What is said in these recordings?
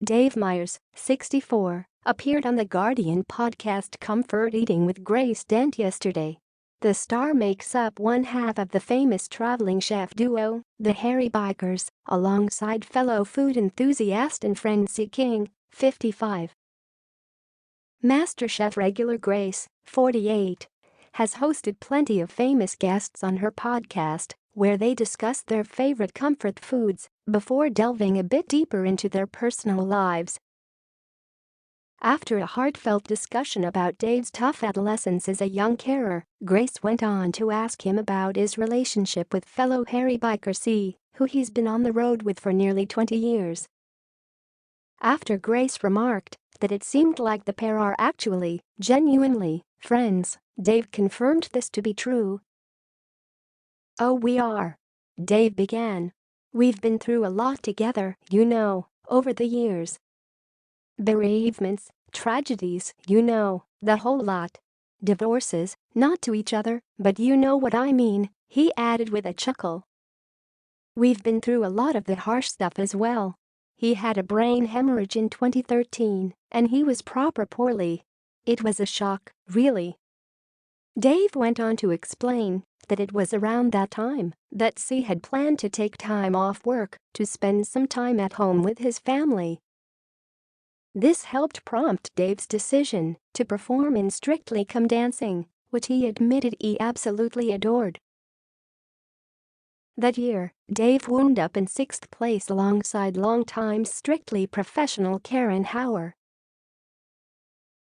Dave Myers, 64, appeared on the Guardian podcast Comfort Eating with Grace Dent yesterday. The star makes up one half of the famous traveling chef duo, the Hairy Bikers, alongside fellow food enthusiast and friend C. King, 55. MasterChef regular Grace, 48, has hosted plenty of famous guests on her podcast, where they discuss their favorite comfort foods before delving a bit deeper into their personal lives. After a heartfelt discussion about Dave's tough adolescence as a young carer, Grace went on to ask him about his relationship with fellow Hairy Biker C, who he's been on the road with for nearly 20 years. After Grace remarked that it seemed like the pair are actually, genuinely, friends, Dave confirmed this to be true. "Oh, we are," Dave began. "We've been through a lot together, over the years. Bereavements, tragedies, the whole lot. Divorces, not to each other, but you know what I mean," he added with a chuckle. "We've been through a lot of the harsh stuff as well. He had a brain hemorrhage in 2013, and he was proper poorly. It was a shock, really." Dave went on to explain that it was around that time that C had planned to take time off work to spend some time at home with his family. This helped prompt Dave's decision to perform in Strictly Come Dancing, which he admitted he absolutely adored. That year, Dave wound up in 6th place alongside longtime Strictly professional Karen Hauer.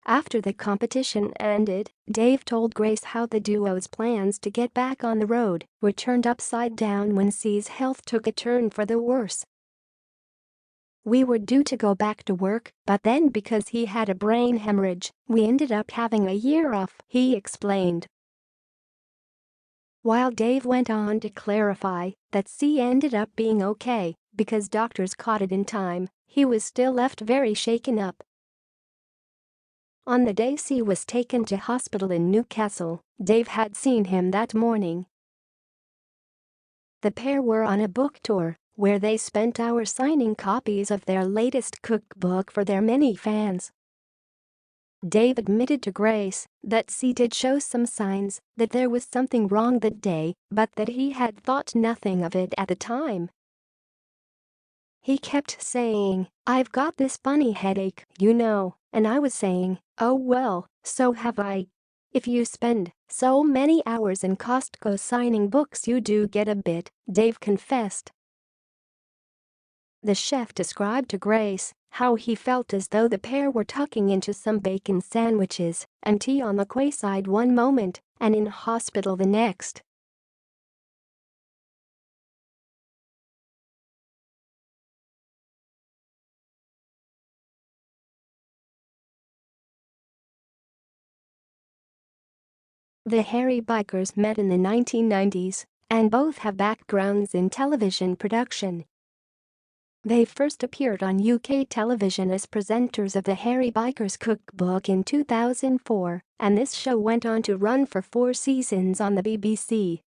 After the competition ended, Dave told Grace how the duo's plans to get back on the road were turned upside down when C's health took a turn for the worse. "We were due to go back to work, but then because he had a brain hemorrhage, we ended up having a year off," he explained. While Dave went on to clarify that C ended up being okay because doctors caught it in time, he was still left very shaken up. On the day C was taken to hospital in Newcastle, Dave had seen him that morning. The pair were on a book tour where they spent hours signing copies of their latest cookbook for their many fans. Dave admitted to Grace that C did show some signs that there was something wrong that day, but that he had thought nothing of it at the time. "He kept saying, 'I've got this funny headache, and I was saying, oh well, so have I. If you spend so many hours in Costco signing books you do get a bit,'" Dave confessed. The chef described to Grace how he felt as though the pair were tucking into some bacon sandwiches and tea on the quayside one moment and in hospital the next. The Hairy Bikers met in the 1990s and both have backgrounds in television production. They first appeared on UK television as presenters of the Hairy Bikers cookbook in 2004, and this show went on to run for 4 seasons on the BBC.